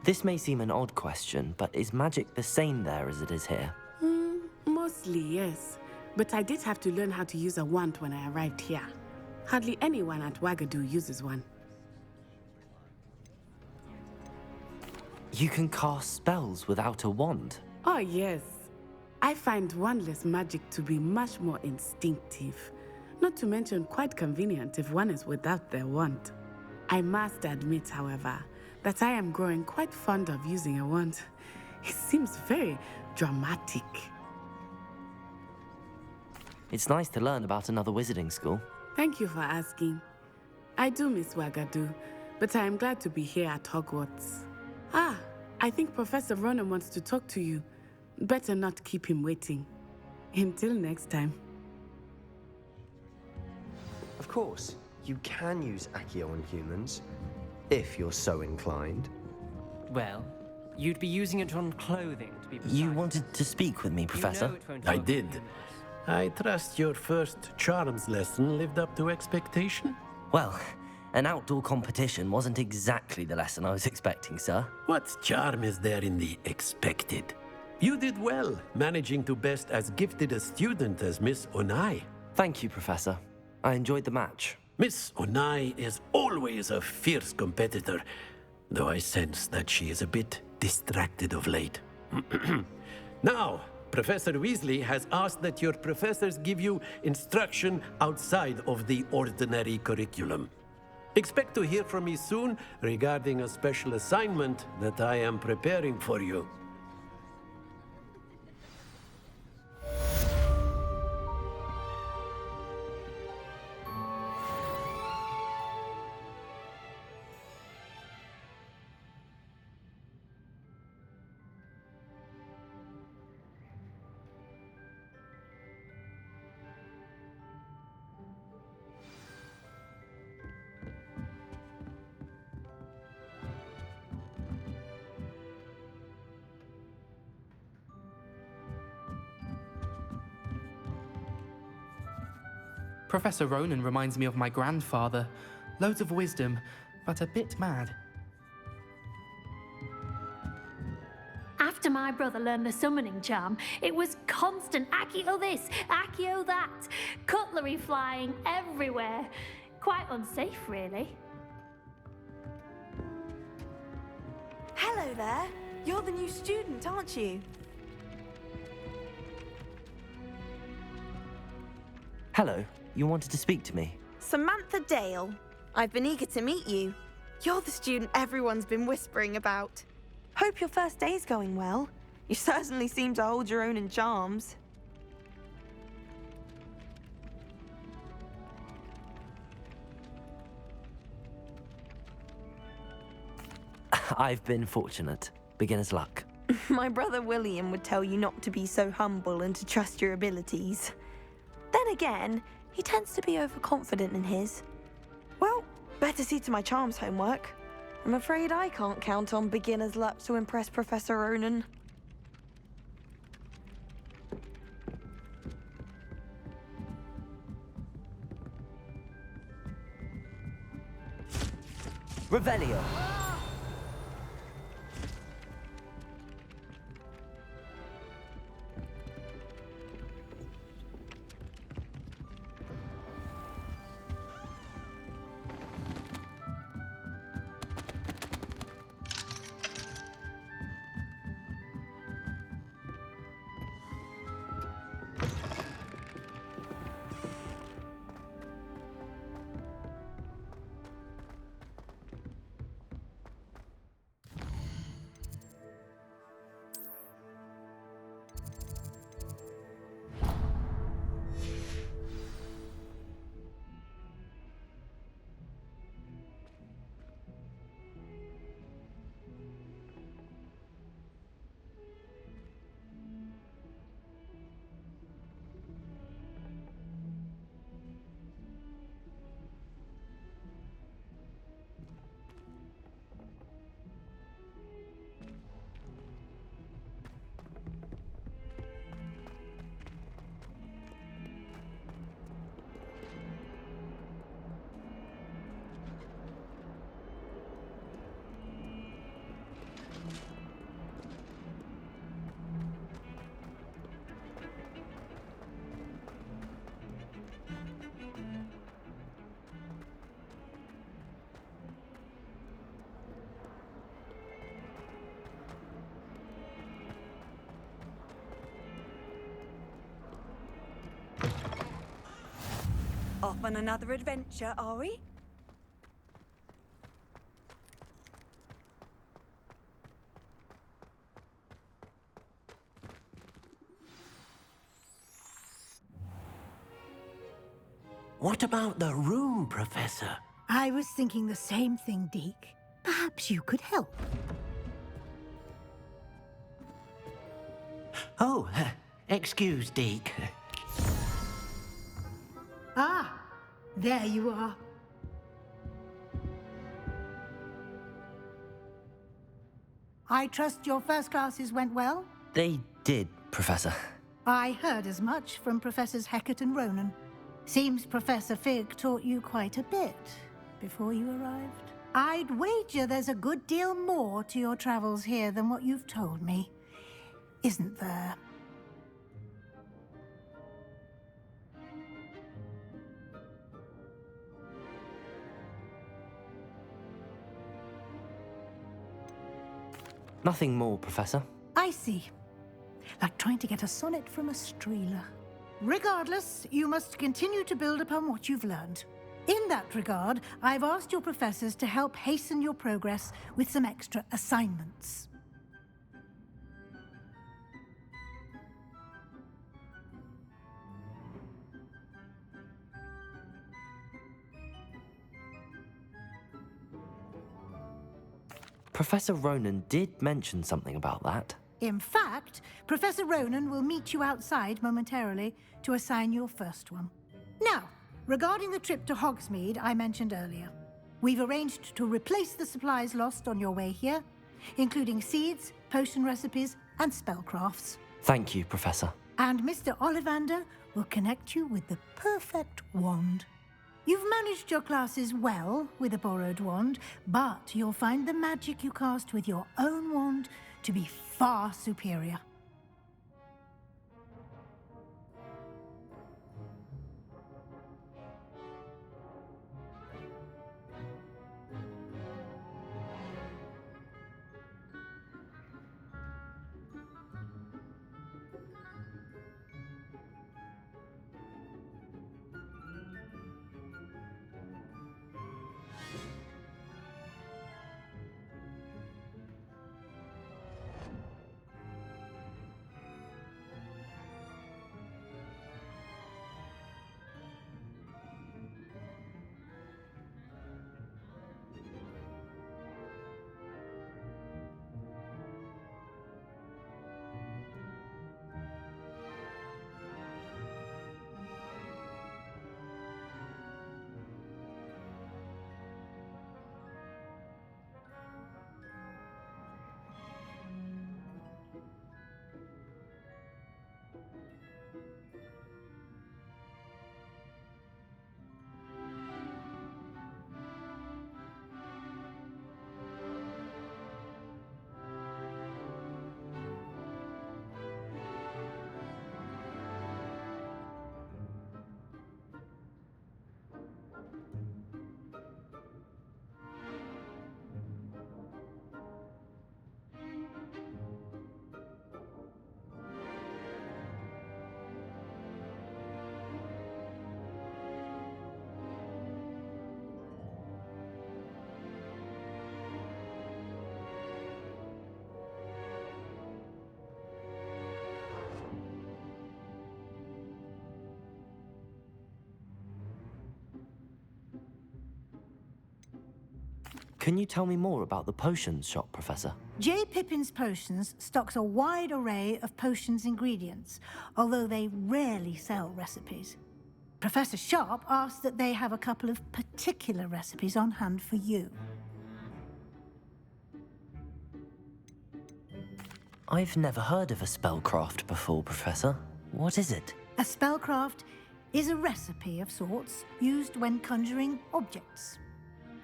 This may seem an odd question, but is magic the same there as it is here? Mostly, yes. But I did have to learn how to use a wand when I arrived here. Hardly anyone at Wagadu uses one. You can cast spells without a wand? Oh, yes. I find wandless magic to be much more instinctive. Not to mention quite convenient if one is without their wand. I must admit, however, that I am growing quite fond of using a wand. It seems very dramatic. It's nice to learn about another wizarding school. Thank you for asking. I do miss Wagadu, but I am glad to be here at Hogwarts. I think Professor Ronan wants to talk to you. Better not keep him waiting. Until next time. Of course, you can use Accio on humans, if you're so inclined. Well, you'd be using it on clothing, to be precise. You wanted to speak with me, Professor? You know it won't I work did. on humans. I trust your first charms lesson lived up to expectation? Well, an outdoor competition wasn't exactly the lesson I was expecting, sir. What charm is there in the expected? You did well, managing to best as gifted a student as Miss Onai. Thank you, Professor. I enjoyed the match. Miss Onai is always a fierce competitor, though I sense that she is a bit distracted of late. Now, Professor Weasley has asked that your professors give you instruction outside of the ordinary curriculum. Expect to hear from me soon regarding a special assignment that I am preparing for you. Professor Ronan reminds me of my grandfather. Loads of wisdom, but a bit mad. After my brother learned the summoning charm, it was constant Accio this, Accio that. Cutlery flying everywhere. Quite unsafe, really. Hello there. You're the new student, aren't you? Hello, you wanted to speak to me? Samantha Dale. I've been eager to meet you. You're the student everyone's been whispering about. Hope your first day's going well. You certainly seem to hold your own in charms. I've been fortunate. Beginner's luck. My brother William would tell you not to be so humble and to trust your abilities. Then again, he tends to be overconfident in his. Well, better see to my charms homework. I'm afraid I can't count on beginner's luck to impress Professor Ronan. Revelio. Off on another adventure, are we? What about the room, Professor? I was thinking the same thing, Deke. Perhaps you could help. Oh, excuse, Deke. Ah, there you are. I trust your first classes went well? They did, Professor. I heard as much from Professors Hecat and Ronan. Seems Professor Fig taught you quite a bit before you arrived. I'd wager there's a good deal more to your travels here than what you've told me. Isn't there? Nothing more, Professor. I see. Like trying to get a sonnet from a streeler. Regardless, you must continue to build upon what you've learned. In that regard, I've asked your professors to help hasten your progress with some extra assignments. Professor Ronan did mention something about that. In fact, Professor Ronan will meet you outside momentarily to assign your first one. Now, regarding the trip to Hogsmeade I mentioned earlier, we've arranged to replace the supplies lost on your way here, including seeds, potion recipes, and spellcrafts. Thank you, Professor. And Mr. Ollivander will connect you with the perfect wand. You've managed your classes well with a borrowed wand, but you'll find the magic you cast with your own wand to be far superior. Can you tell me more about the potions shop, Professor? J. Pippin's Potions stocks a wide array of potions ingredients, although they rarely sell recipes. Professor Sharp asked that they have a couple of particular recipes on hand for you. I've never heard of a spellcraft before, Professor. What is it? A spellcraft is a recipe of sorts used when conjuring objects.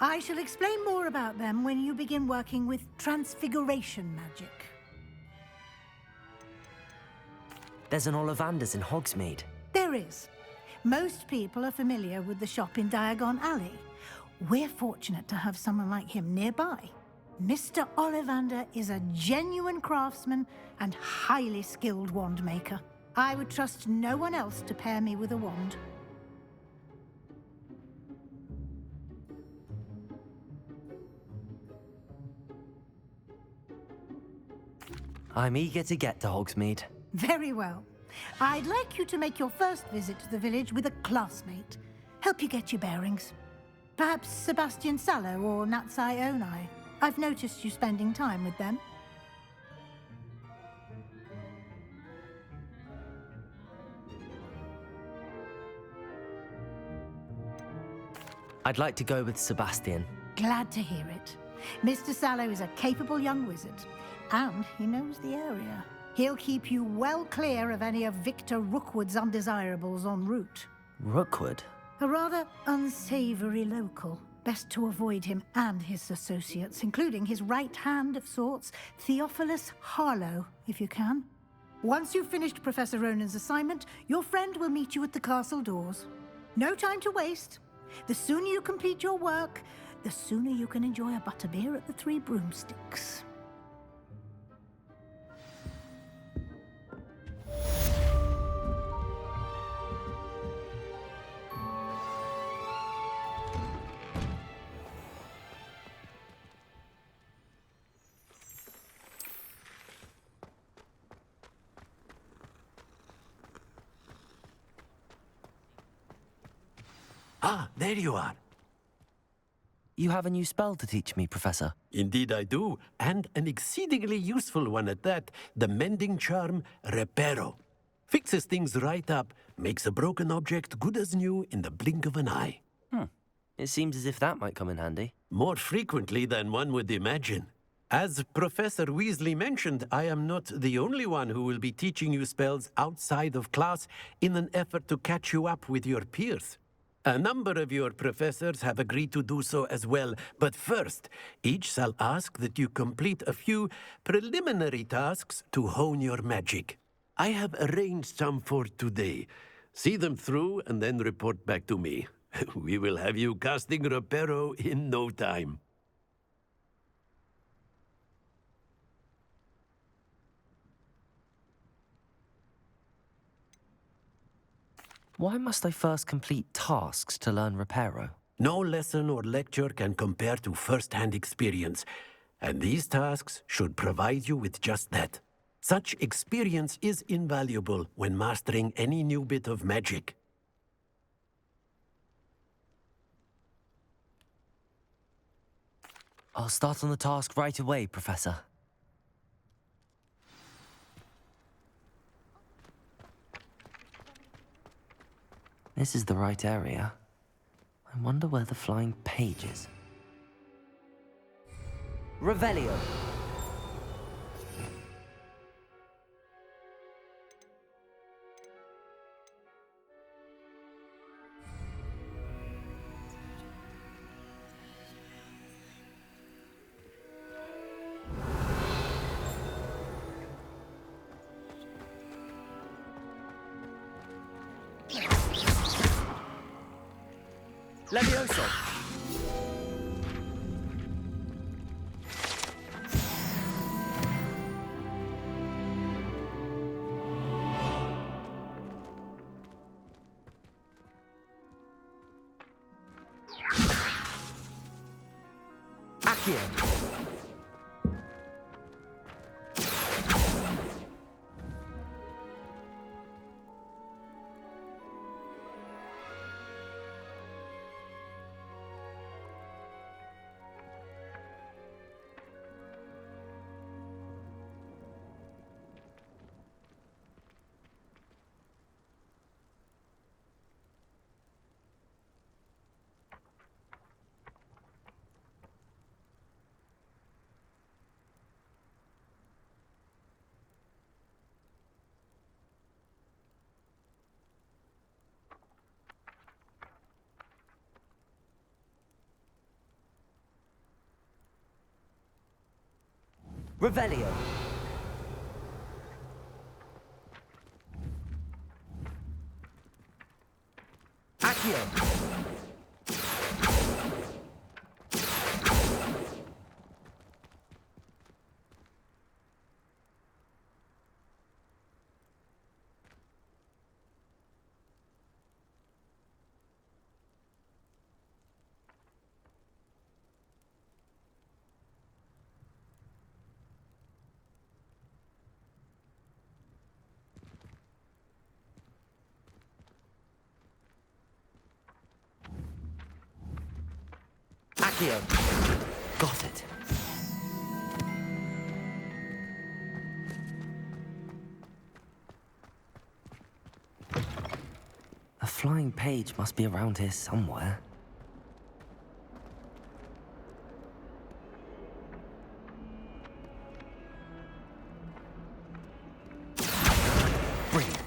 I shall explain more about them when you begin working with transfiguration magic. There's an Ollivander's in Hogsmeade. There is. Most people are familiar with the shop in Diagon Alley. We're fortunate to have someone like him nearby. Mr. Ollivander is a genuine craftsman and highly skilled wand maker. I would trust no one else to pair me with a wand. I'm eager to get to Hogsmeade. Very well. I'd like you to make your first visit to the village with a classmate. Help you get your bearings. Perhaps Sebastian Sallow or Natsai Onai. I've noticed you spending time with them. I'd like to go with Sebastian. Glad to hear it. Mr. Sallow is a capable young wizard, and he knows the area. He'll keep you well clear of any of Victor Rookwood's undesirables en route. Rookwood? A rather unsavory local. Best to avoid him and his associates, including his right hand of sorts, Theophilus Harlow, if you can. Once you've finished Professor Ronan's assignment, your friend will meet you at the castle doors. No time to waste. The sooner you complete your work, the sooner you can enjoy a butterbeer at the Three Broomsticks. Ah, there you are. You have a new spell to teach me, Professor. Indeed I do, and an exceedingly useful one at that, the mending charm Reparo. Fixes things right up, makes a broken object good as new in the blink of an eye. It seems as if that might come in handy. More frequently than one would imagine. As Professor Weasley mentioned, I am not the only one who will be teaching you spells outside of class in an effort to catch you up with your peers. A number of your professors have agreed to do so as well, but first, each shall ask that you complete a few preliminary tasks to hone your magic. I have arranged some for today. See them through and then report back to me. We will have you casting Reparo in no time. Why must I first complete tasks to learn Reparo? No lesson or lecture can compare to first-hand experience, and these tasks should provide you with just that. Such experience is invaluable when mastering any new bit of magic. I'll start on the task right away, Professor. This is the right area. I wonder where the flying page is. Revelio. Levioso. Accio. Revelio. Accio. Accio! Got it. A flying page must be around here somewhere. Brilliant.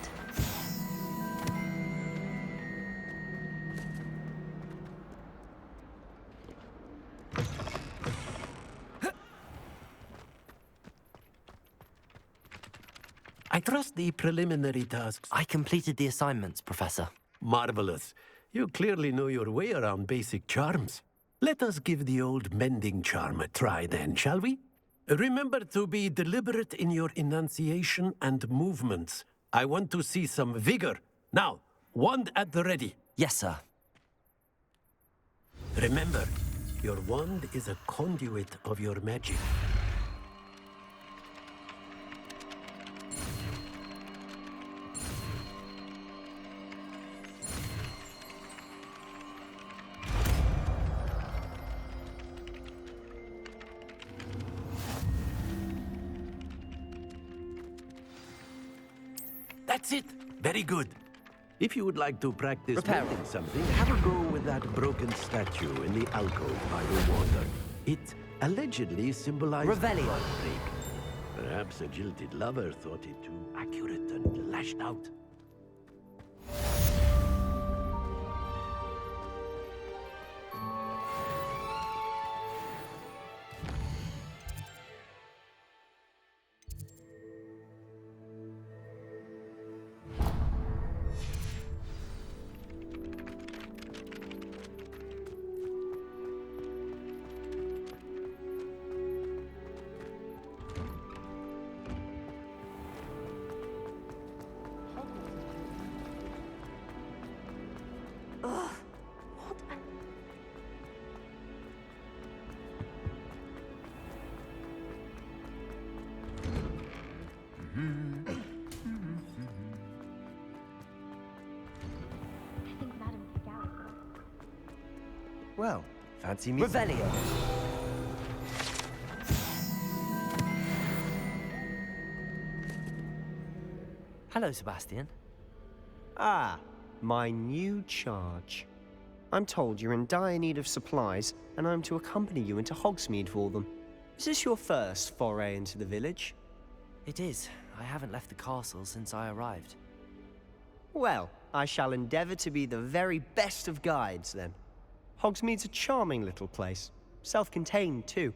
I trust the preliminary tasks. I completed the assignments, Professor. Marvelous. You clearly know your way around basic charms. Let us give the old mending charm a try then, shall we? Remember to be deliberate in your enunciation and movements. I want to see some vigor. Now, wand at the ready. Yes, sir. Remember, your wand is a conduit of your magic. That's it. Very good. If you would like to practice mending something, have a go with that broken statue in the alcove by the water. It allegedly symbolized Revelio. heartbreak. Perhaps a jilted lover thought it too accurate and lashed out. Well, fancy me. Revelio. Hello, Sebastian. Ah, my new charge. I'm told you're in dire need of supplies, and I'm to accompany you into Hogsmeade for them. Is this your first foray into the village? It is. I haven't left the castle since I arrived. Well, I shall endeavour to be the very best of guides, then. Hogsmeade's a charming little place. Self-contained, too.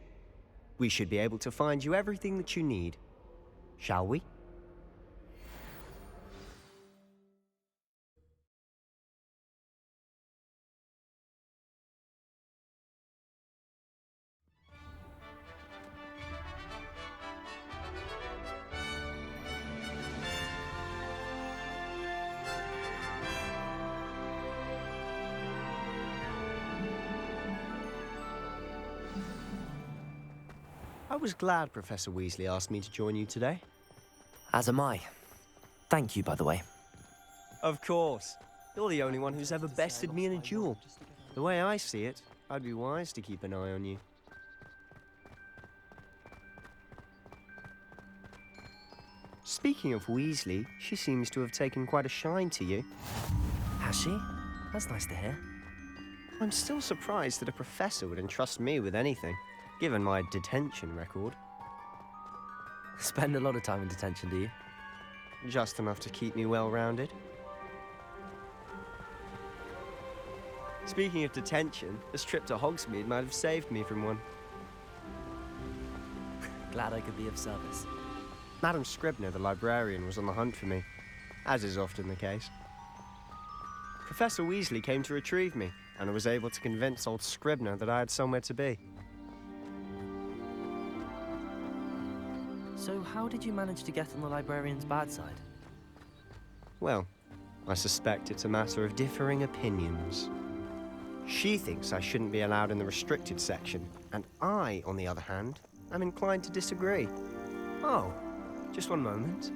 We should be able to find you everything that you need. Shall we? I was glad Professor Weasley asked me to join you today. As am I. Thank you, by the way. Of course. You're the only one who's ever bested me in a duel. The way I see it, I'd be wise to keep an eye on you. Speaking of Weasley, she seems to have taken quite a shine to you. Has she? That's nice to hear. I'm still surprised that a professor would entrust me with anything, given my detention record. Spend a lot of time in detention, do you? Just enough to keep me well-rounded. Speaking of detention, this trip to Hogsmeade might have saved me from one. Glad I could be of service. Madam Scribner, the librarian, was on the hunt for me, as is often the case. Professor Weasley came to retrieve me, and I was able to convince old Scribner that I had somewhere to be. So how did you manage to get on the librarian's bad side? Well, I suspect it's a matter of differing opinions. She thinks I shouldn't be allowed in the restricted section, and I, on the other hand, am inclined to disagree. Oh, just one moment.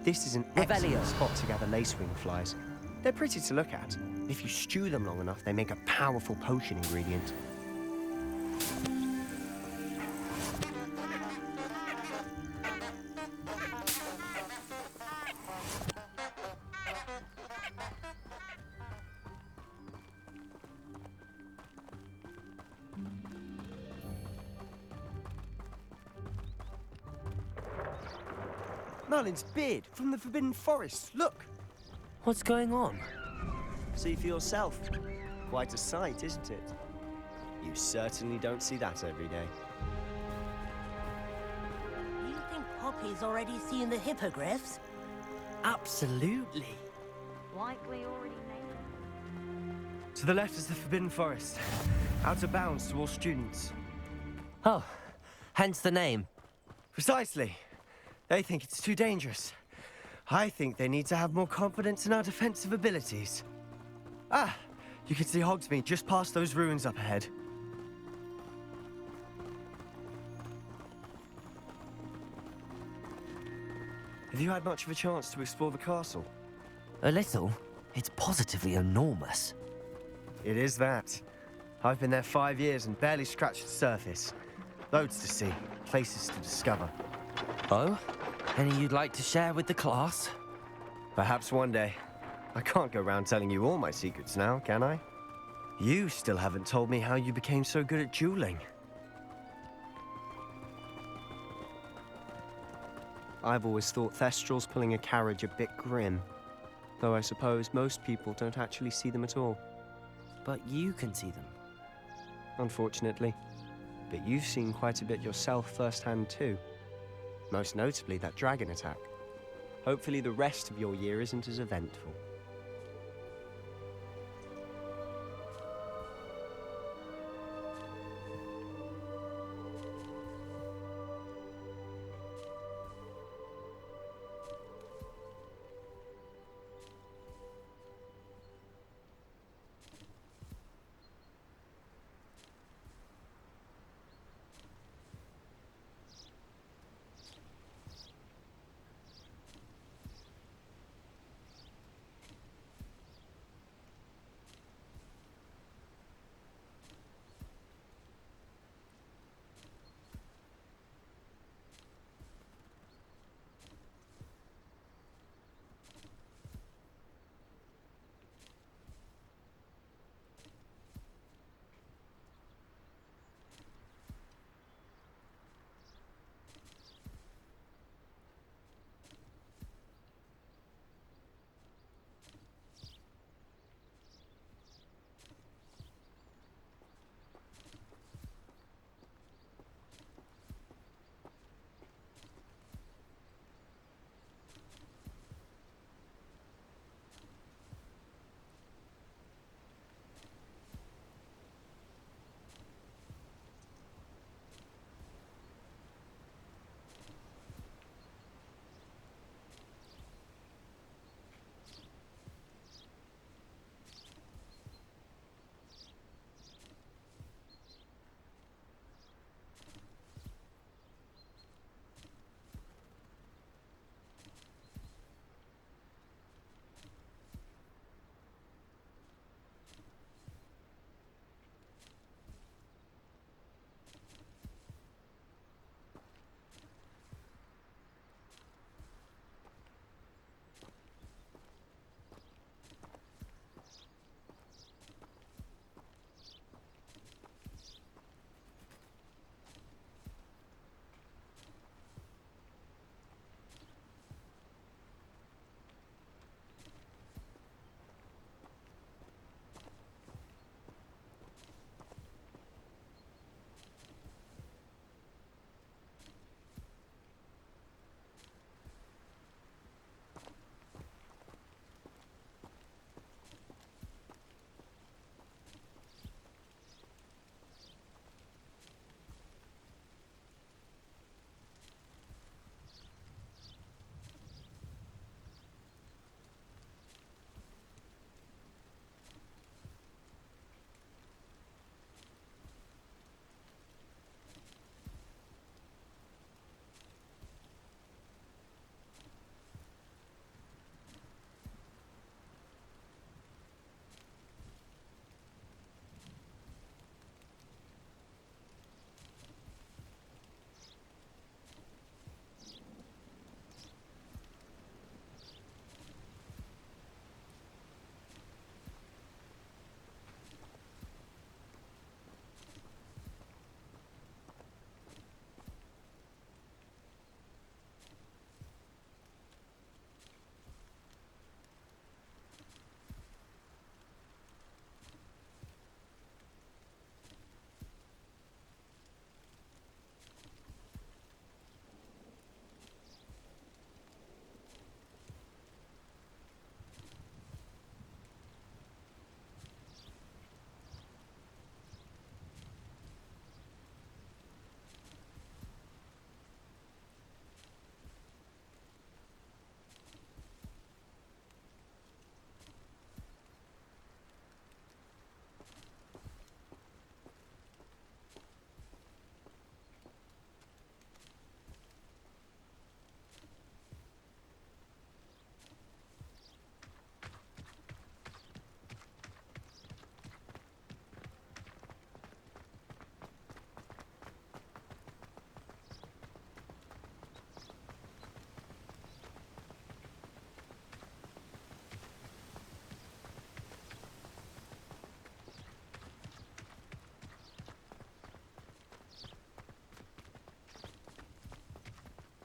This is an excellent spot to gather lacewing flies. They're pretty to look at. If you stew them long enough, they make a powerful potion ingredient. Merlin's beard from the Forbidden Forest. Look! What's going on? See for yourself. Quite a sight, isn't it? You certainly don't see that every day. You think Poppy's already seen the hippogriffs? Absolutely. Likely already made. To the left is the Forbidden Forest. Out of bounds to all students. Oh, hence the name. Precisely. They think it's too dangerous. I think they need to have more confidence in our defensive abilities. Ah, you can see Hogsmeade just past those ruins up ahead. Have you had much of a chance to explore the castle? A little. It's positively enormous. It is that. I've been there 5 years and barely scratched the surface. Loads to see, places to discover. Oh? Any you'd like to share with the class? Perhaps one day. I can't go around telling you all my secrets now, can I? You still haven't told me how you became so good at dueling. I've always thought Thestrals pulling a carriage a bit grim. Though I suppose most people don't actually see them at all. But you can see them. Unfortunately. But you've seen quite a bit yourself firsthand too. Most notably that dragon attack. Hopefully the rest of your year isn't as eventful.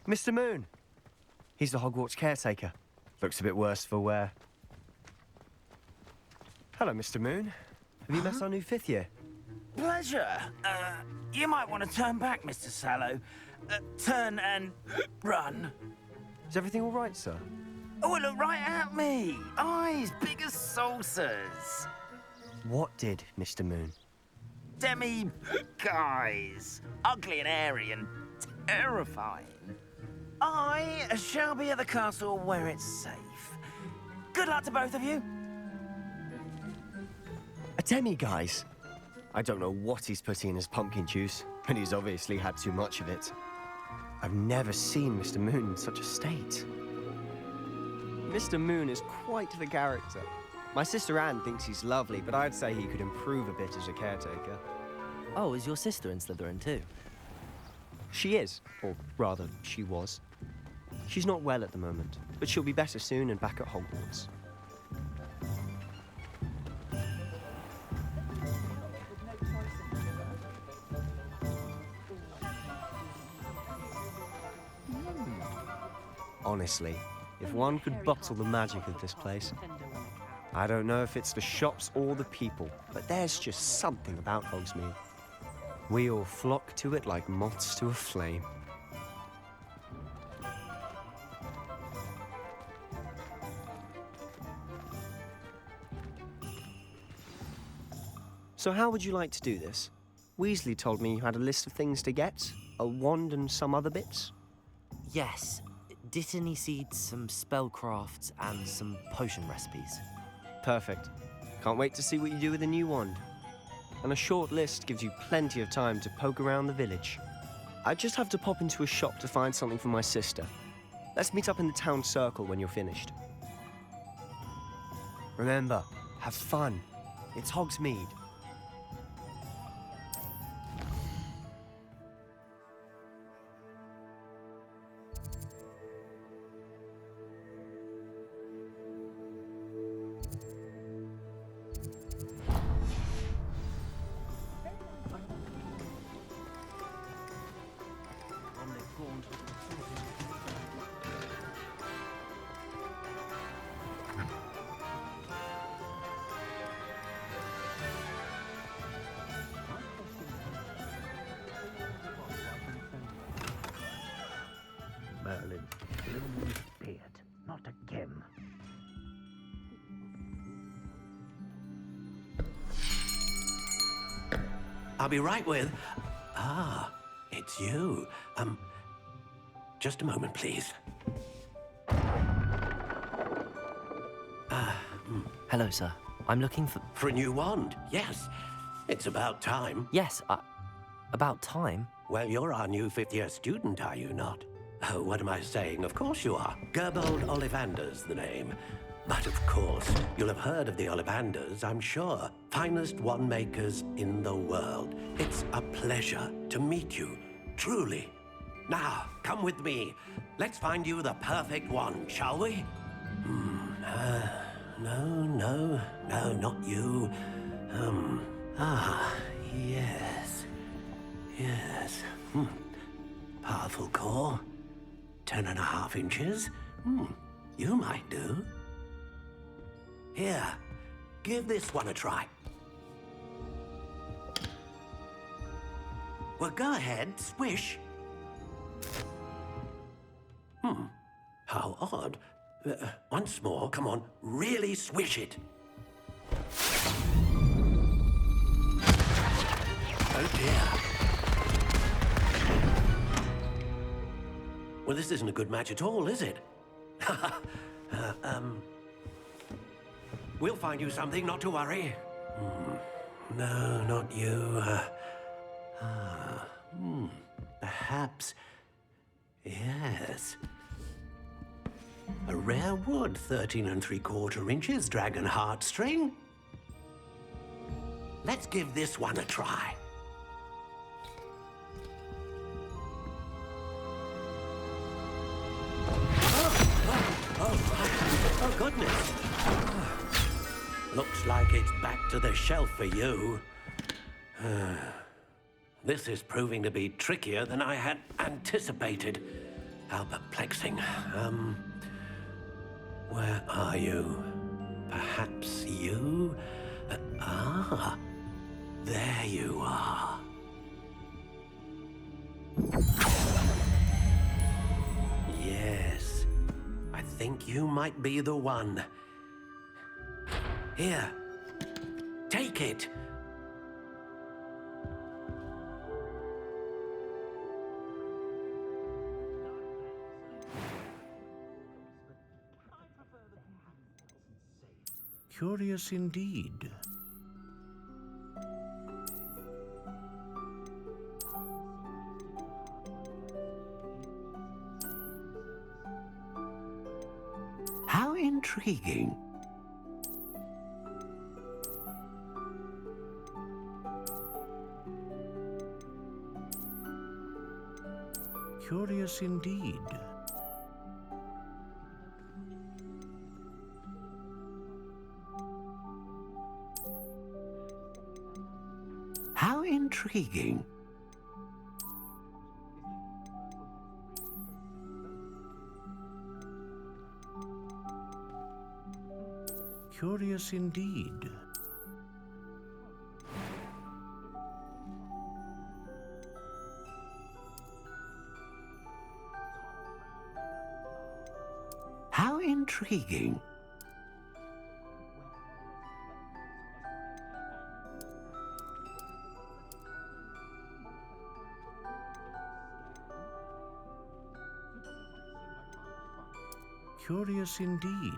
Mr. Moon. He's the Hogwarts caretaker. Looks a bit worse for wear. Hello, Mr. Moon. Have you met our new 5th year? Pleasure. You might want to turn back, Mr. Sallow. Turn and run. Is everything all right, sir? Oh, look right at me. Eyes big as saucers. What did, Mr. Moon? Guys. Ugly and airy and terrifying. I shall be at the castle where it's safe. Good luck to both of you. A demi-guise? I don't know what he's putting in his pumpkin juice, but he's obviously had too much of it. I've never seen Mr. Moon in such a state. Mr. Moon is quite the character. My sister Anne thinks he's lovely, but I'd say he could improve a bit as a caretaker. Oh, is your sister in Slytherin too? She is, or rather, she was. She's not well at the moment, but she'll be better soon and back at Hogwarts. Honestly, if one could bottle the magic of this place. I don't know if it's the shops or the people, but there's just something about Hogsmeade. We all flock to it like moths to a flame. So how would you like to do this? Weasley told me you had a list of things to get, a wand and some other bits. Yes. Dittany seeds, some spellcrafts, and some potion recipes. Perfect. Can't wait to see what you do with the new wand. And a short list gives you plenty of time to poke around the village. I just have to pop into a shop to find something for my sister. Let's meet up in the town circle when you're finished. Remember, have fun. It's Hogsmeade. Merlin, Lumen's beard, not again. I'll be right with... Ah, it's you. Just a moment, please. Hello, sir. I'm looking for... For a new wand, yes. It's about time. Yes, about time? Well, you're our new 5th-year student, are you not? Oh, what am I saying? Of course you are. Gerbold Ollivander's the name. But of course, you'll have heard of the Ollivanders, I'm sure. Finest wand makers in the world. It's a pleasure to meet you, truly. Now, come with me. Let's find you the perfect wand, shall we? No, not you. Yes. Powerful core. 10.5 inches. You might do. Here, give this one a try. Well, go ahead, swish. How odd. Once more, come on, really swish it. Oh dear. Well, this isn't a good match at all, is it? We'll find you something, not to worry. No, not you. Perhaps. Yes. A rare wood, 13 3/4 inches, dragon heartstring. Let's give this one a try. Oh, goodness. Looks like it's back to the shelf for you. This is proving to be trickier than I had anticipated. How perplexing. Where are you? Perhaps you? There you are. Yes, I think you might be the one. Here, take it. Curious indeed. How intriguing. Curious indeed. How intriguing. Curious indeed. How intriguing. Curious indeed.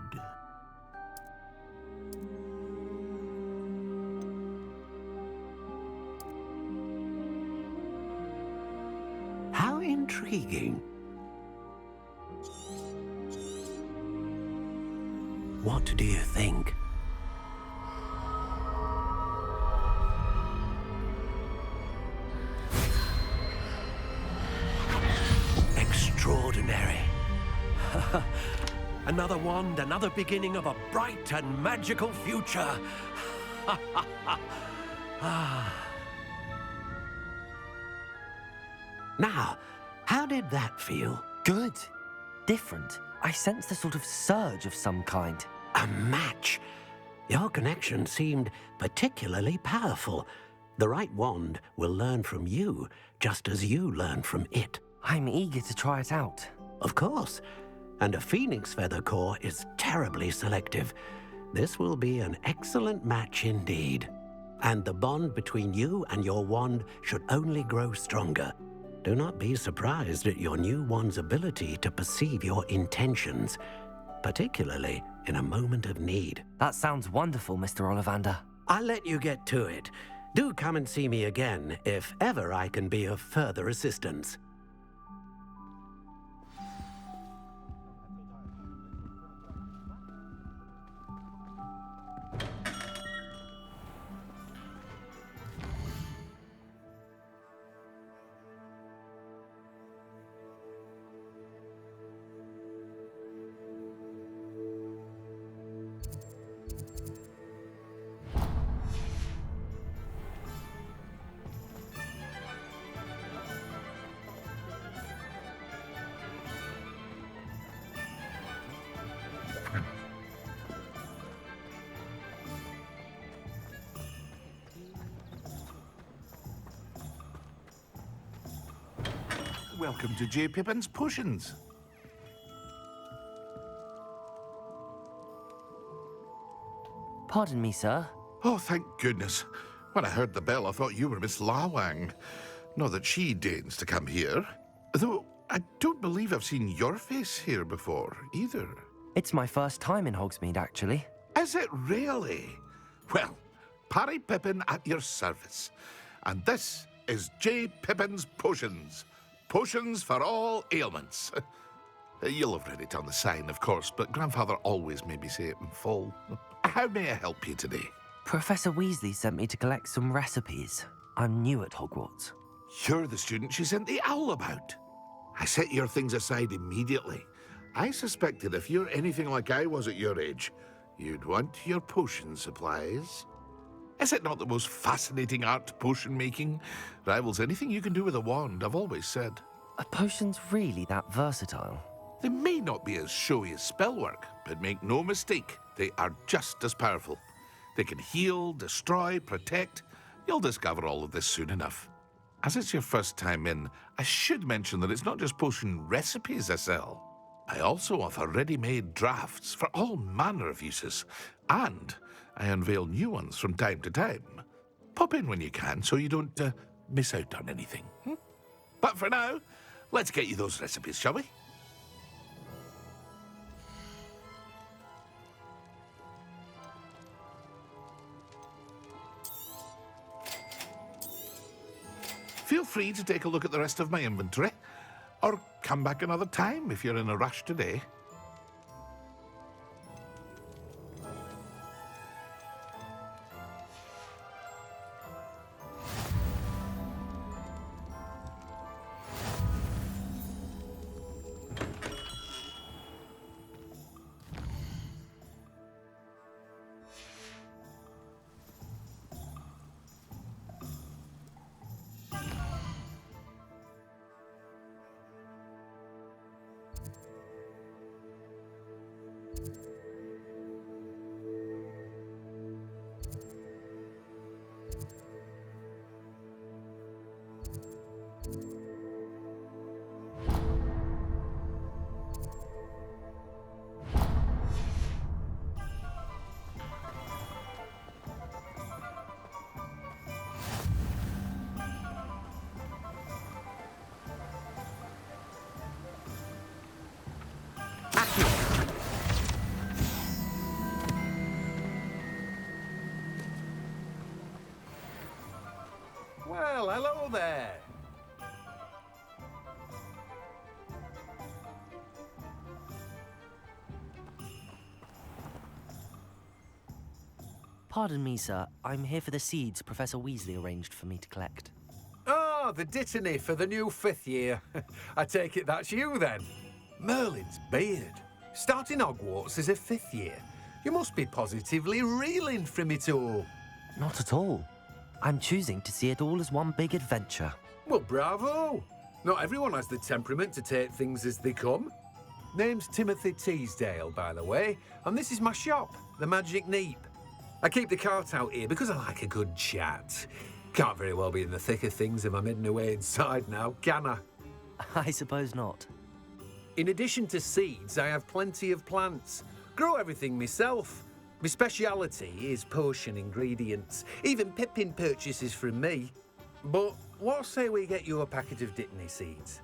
How intriguing. What do you think? Extraordinary. Another wand, another beginning of a bright and magical future. Now, how did that feel? Good. Different. I sensed a sort of surge of some kind. A match. Your connection seemed particularly powerful. The right wand will learn from you, just as you learn from it. I'm eager to try it out. Of course. And a phoenix feather core is terribly selective. This will be an excellent match indeed. And the bond between you and your wand should only grow stronger. Do not be surprised at your new wand's ability to perceive your intentions, particularly in a moment of need. That sounds wonderful, Mr. Ollivander. I'll let you get to it. Do come and see me again if ever I can be of further assistance. Welcome to J. Pippin's Potions. Pardon me, sir. Oh, thank goodness. When I heard the bell, I thought you were Miss Lawang. Not that she deigns to come here. Though, I don't believe I've seen your face here before, either. It's my first time in Hogsmeade, actually. Is it really? Well, Parry Pippin at your service. And this is J. Pippin's Potions. Potions for all ailments. You'll have read it on the sign, of course, but Grandfather always made me say it in full. How may I help you today? Professor Weasley sent me to collect some recipes. I'm new at Hogwarts. You're the student she sent the owl about. I set your things aside immediately. I suspected if you're anything like I was at your age, you'd want your potion supplies. Is it not the most fascinating art, potion making? Rivals anything you can do with a wand, I've always said. Are potions really that versatile? They may not be as showy as spellwork, but make no mistake, they are just as powerful. They can heal, destroy, protect. You'll discover all of this soon enough. As it's your first time in, I should mention that it's not just potion recipes I sell. I also offer ready-made drafts for all manner of uses, and I unveil new ones from time to time. Pop in when you can so you don't miss out on anything. But for now, let's get you those recipes, shall we? Feel free to take a look at the rest of my inventory, or come back another time if you're in a rush today. Well, hello there. Pardon me, sir. I'm here for the seeds Professor Weasley arranged for me to collect. Oh, the dittany for the new 5th year. I take it that's you, then. Merlin's beard. Starting Hogwarts as a 5th year. You must be positively reeling from it all. Not at all. I'm choosing to see it all as one big adventure. Well, bravo. Not everyone has the temperament to take things as they come. Name's Timothy Teasdale, by the way, and this is my shop, the Magic Neep. I keep the cart out here because I like a good chat. Can't very well be in the thick of things if I'm hidden away inside now, can I? I suppose not. In addition to seeds, I have plenty of plants. Grow everything myself. My speciality is potion ingredients. Even Pippin purchases from me. But what say we get you a packet of dittany seeds?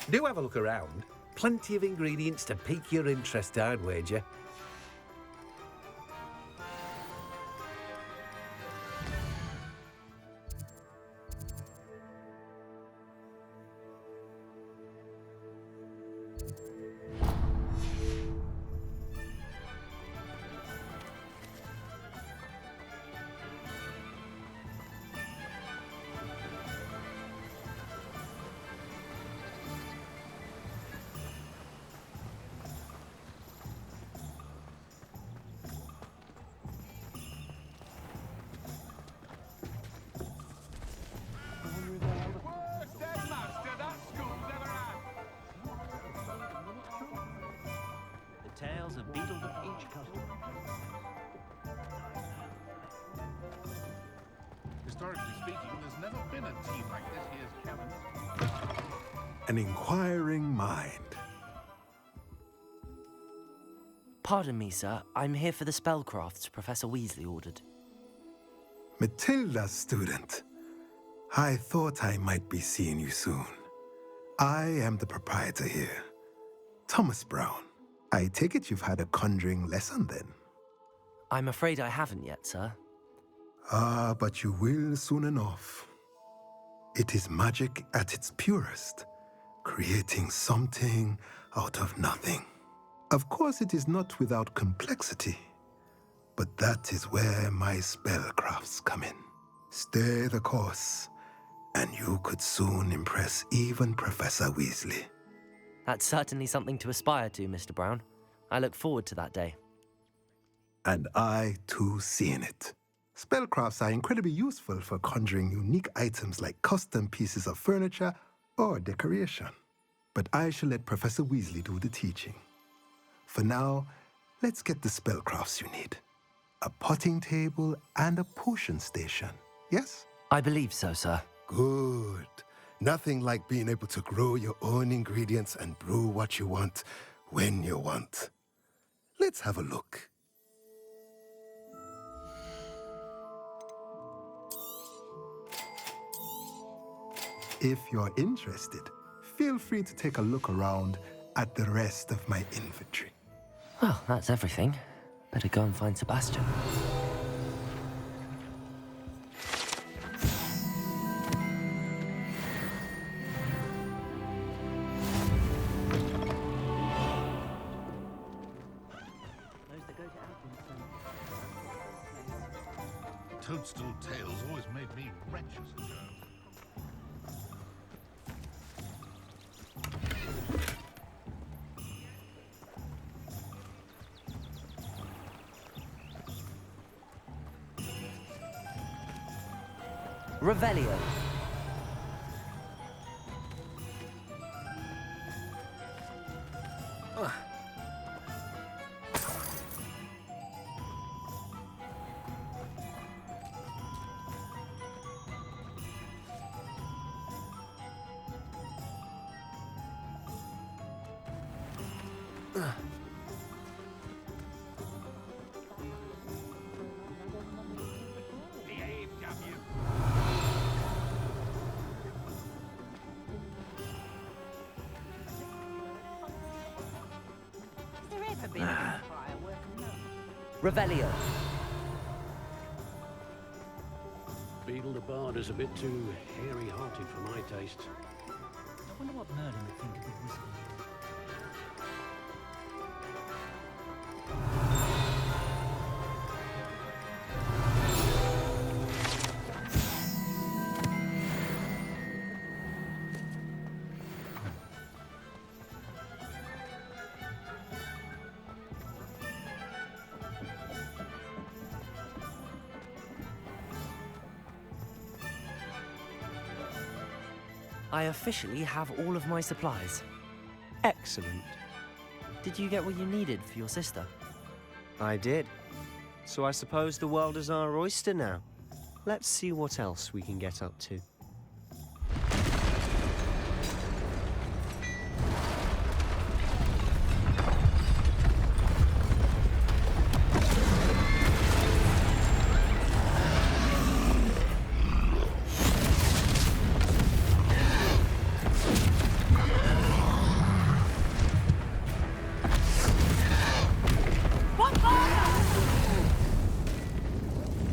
Do have a look around. Plenty of ingredients to pique your interest, I'd wager. Tales of beetle with each customer. Historically speaking, there's never been a team like this here's cabinet. An inquiring mind. Pardon me, sir. I'm here for the spellcrafts Professor Weasley ordered. Matilda's student. I thought I might be seeing you soon. I am the proprietor here, Thomas Brown. I take it you've had a conjuring lesson then? I'm afraid I haven't yet, sir. Ah, but you will soon enough. It is magic at its purest, creating something out of nothing. Of course, it is not without complexity, but that is where my spellcrafts come in. Stay the course, and you could soon impress even Professor Weasley. That's certainly something to aspire to, Mr. Brown. I look forward to that day. And I, too, see in it. Spellcrafts are incredibly useful for conjuring unique items like custom pieces of furniture or decoration. But I shall let Professor Weasley do the teaching. For now, let's get the spellcrafts you need. A potting table and a potion station, yes? I believe so, sir. Good. Nothing like being able to grow your own ingredients and brew what you want when you want. Let's have a look. If you're interested, feel free to take a look around at the rest of my inventory. Well, that's everything. Better go and find Sebastian. Toadstool tales always made me wretched as a child. Revelio. Revelio. Beetle the Bard is a bit too hairy-hearted for my taste. I wonder what Merlin would think of the wizard. I officially have all of my supplies. Excellent. Did you get what you needed for your sister? I did. So I suppose the world is our oyster now. Let's see what else we can get up to.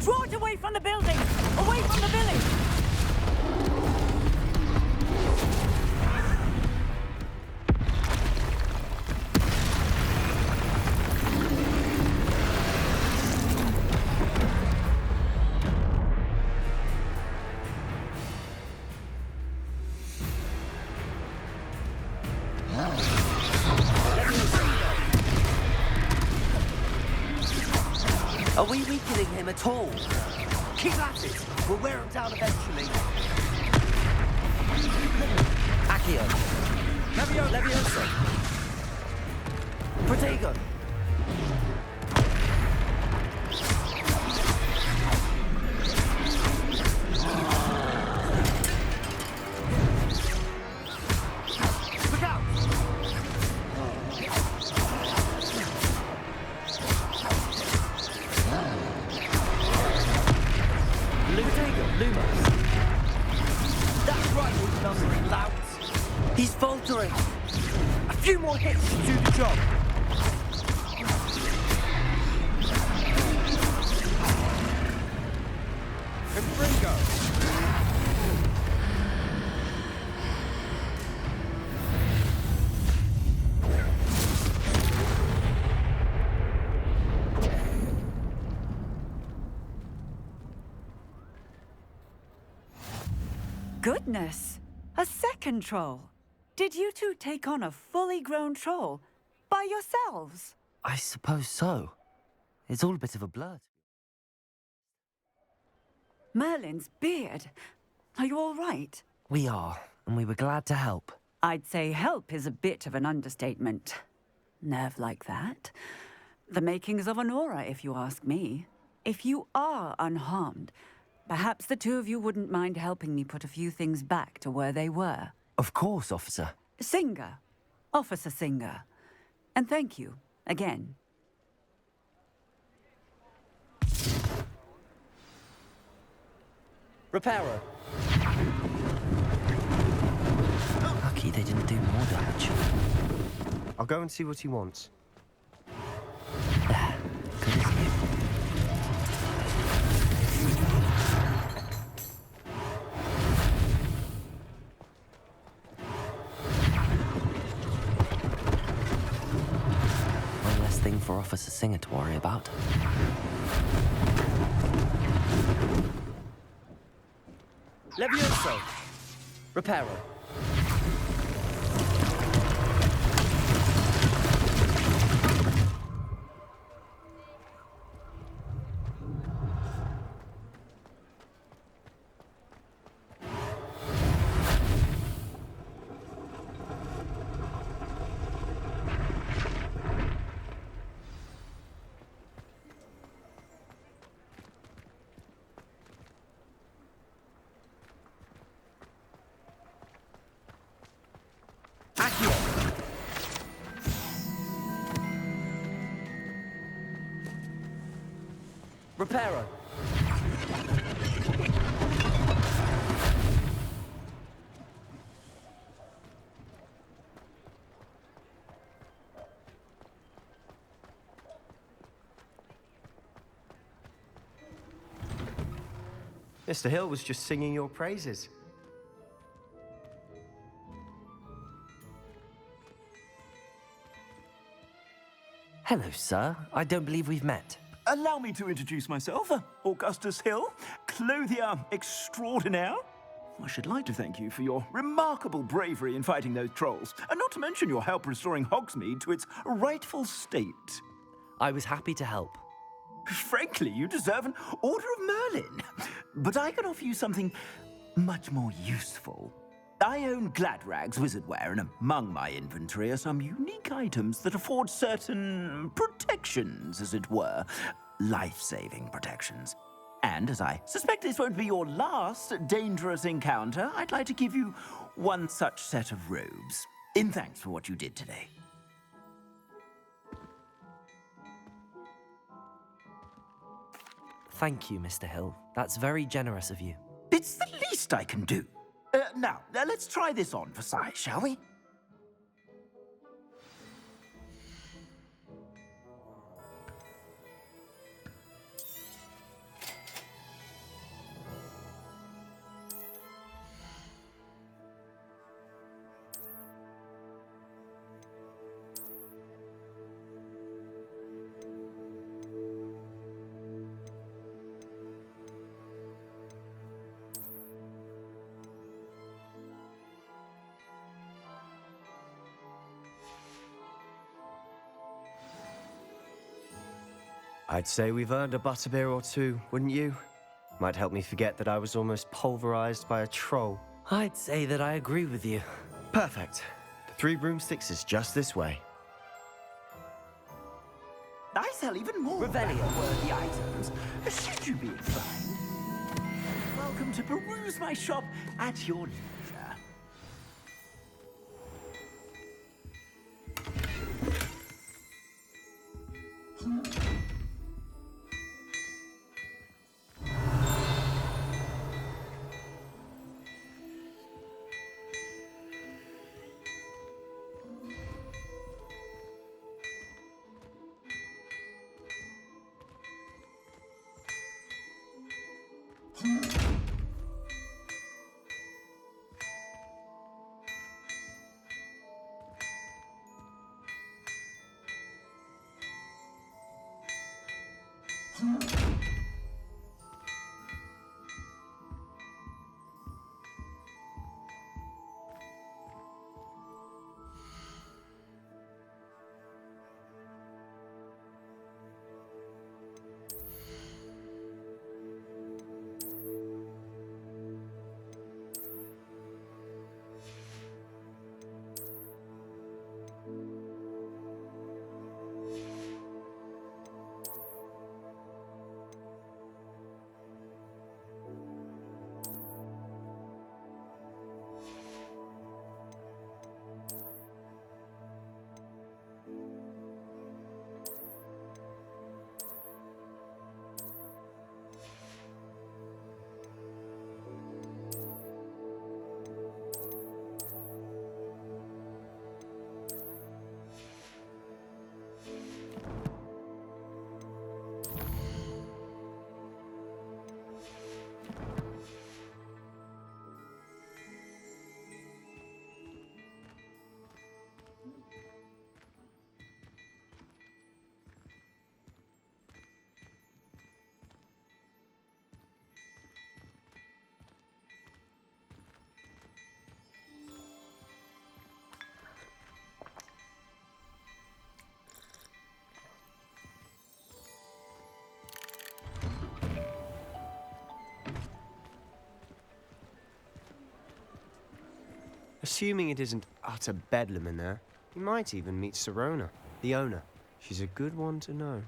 Draw it away from the building! Away from the village! Are we weakening him at all? Keep at it! We'll wear him down eventually. Accio. Levioso. Protego. Look out! Lumos. That's right, you numbering louts. He's faltering. A few more hits to do the job. Enfringo. Goodness! A second troll! Did you two take on a fully grown troll by yourselves? I suppose so. It's all a bit of a blur. Merlin's beard. Are you all right? We are, and we were glad to help. I'd say help is a bit of an understatement. Nerve like that. The makings of an aura, if you ask me. If you are unharmed, perhaps the two of you wouldn't mind helping me put a few things back to where they were. Of course, officer. Singer. Officer Singer. And thank you, again. Repairer. Lucky they didn't do more damage. I'll go and see what he wants. Good as new. One less thing for Officer Singer to worry about. Levioso. Repairer. Repairer. Mr. Hill was just singing your praises. Hello, sir. I don't believe we've met. Allow me to introduce myself, Augustus Hill, clothier extraordinaire. I should like to thank you for your remarkable bravery in fighting those trolls, and not to mention your help restoring Hogsmeade to its rightful state. I was happy to help. Frankly, you deserve an Order of Merlin. But I can offer you something much more useful. I own Gladrag's wizardware, and among my inventory are some unique items that afford certain protections, as it were. Life-saving protections. And as I suspect this won't be your last dangerous encounter, I'd like to give you one such set of robes, in thanks for what you did today. Thank you, Mr. Hill. That's very generous of you. It's the least I can do. Now, let's try this on for size, shall we? I'd say we've earned a butterbeer or two, wouldn't you? Might help me forget that I was almost pulverized by a troll. I'd say that I agree with you. Perfect. The 3 broomsticks is just this way. I sell even more Revelio-worthy items, should you be inclined. Welcome to peruse my shop at your leisure. Assuming it isn't utter bedlam in there, you might even meet Sirona, the owner. She's a good one to know.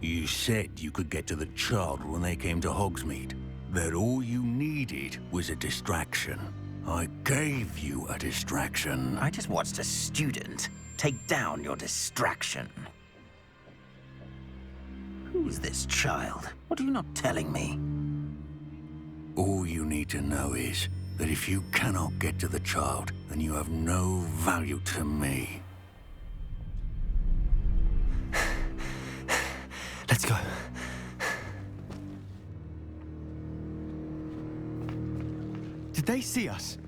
You said you could get to the child when they came to Hogsmeade. That all you needed was a distraction. I gave you a distraction. I just watched a student take down your distraction. Who's this child? What are you not telling me? All you need to know is that if you cannot get to the child, then you have no value to me. Let's go. Did they see us?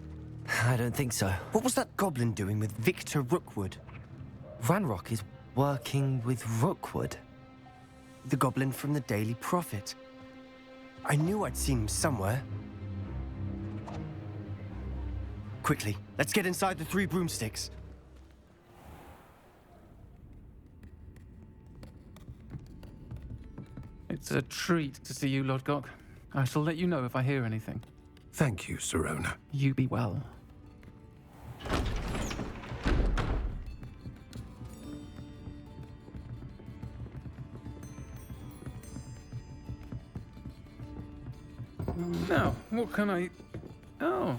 I don't think so. What was that goblin doing with Victor Rookwood? Ranrock is working with Rookwood. The goblin from the Daily Prophet. I knew I'd seen him somewhere. Quickly, let's get inside the 3 broomsticks. It's a treat to see you, Lodgok. I shall let you know if I hear anything. Thank you, Sirona. You be well. Now, what can I... Oh,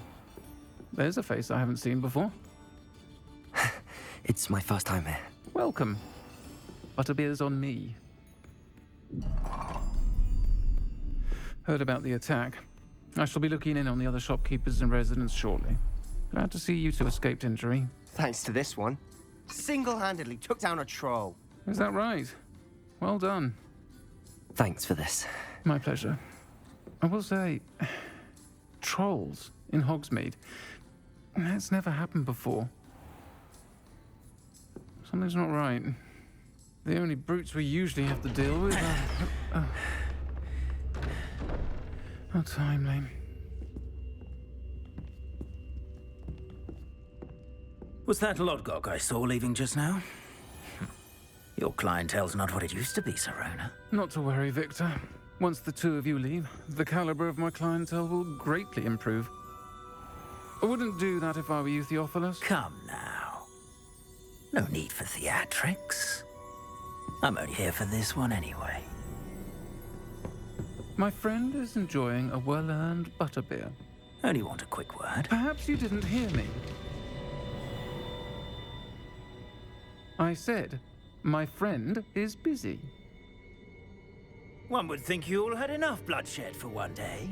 there's a face I haven't seen before. It's my first time here. Welcome. Butterbeer's on me. Heard about the attack. I shall be looking in on the other shopkeepers and residents shortly. Glad to see you two escaped injury. Thanks to this one. Single-handedly took down a troll. Is that right? Well done. Thanks for this. My pleasure. I will say, trolls in Hogsmeade. That's never happened before. Something's not right. The only brutes we usually have to deal with are... How timely. Was that Lodgok I saw leaving just now? Your clientele's not what it used to be, Sirona. Not to worry, Victor. Once the two of you leave, the caliber of my clientele will greatly improve. I wouldn't do that if I were you, Theophilus. Come now. No need for theatrics. I'm only here for this one anyway. My friend is enjoying a well-earned butterbeer. Only want a quick word. Perhaps you didn't hear me. I said, my friend is busy. One would think you all had enough bloodshed for one day.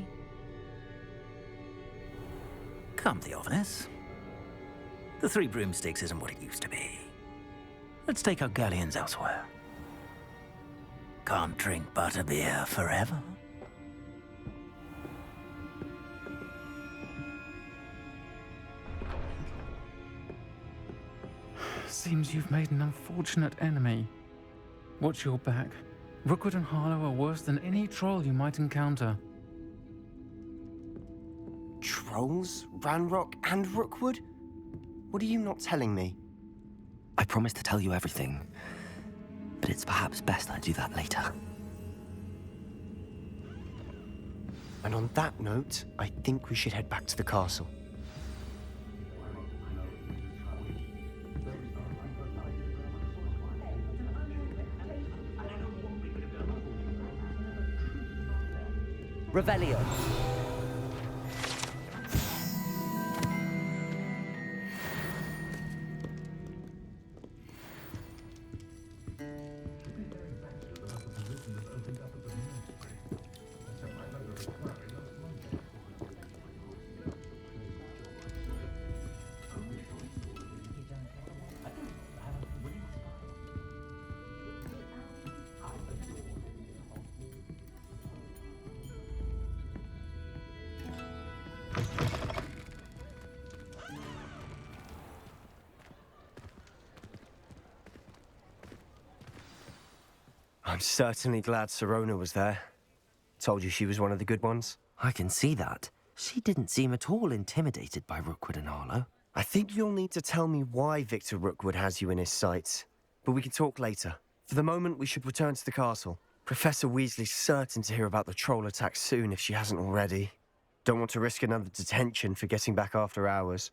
Come, Theophilus. The 3 broomsticks isn't what it used to be. Let's take our galleons elsewhere. Can't drink butterbeer forever. Seems you've made an unfortunate enemy. Watch your back. Rookwood and Harlow are worse than any troll you might encounter. Trolls? Ranrock and Rookwood? What are you not telling me? I promised to tell you everything, but it's perhaps best I do that later. And on that note, I think we should head back to the castle. Revelio. I'm certainly glad Sirona was there. Told you she was one of the good ones. I can see that. She didn't seem at all intimidated by Rookwood and Harlow. I think you'll need to tell me why Victor Rookwood has you in his sights. But we can talk later. For the moment, we should return to the castle. Professor Weasley's certain to hear about the troll attack soon if she hasn't already. Don't want to risk another detention for getting back after hours.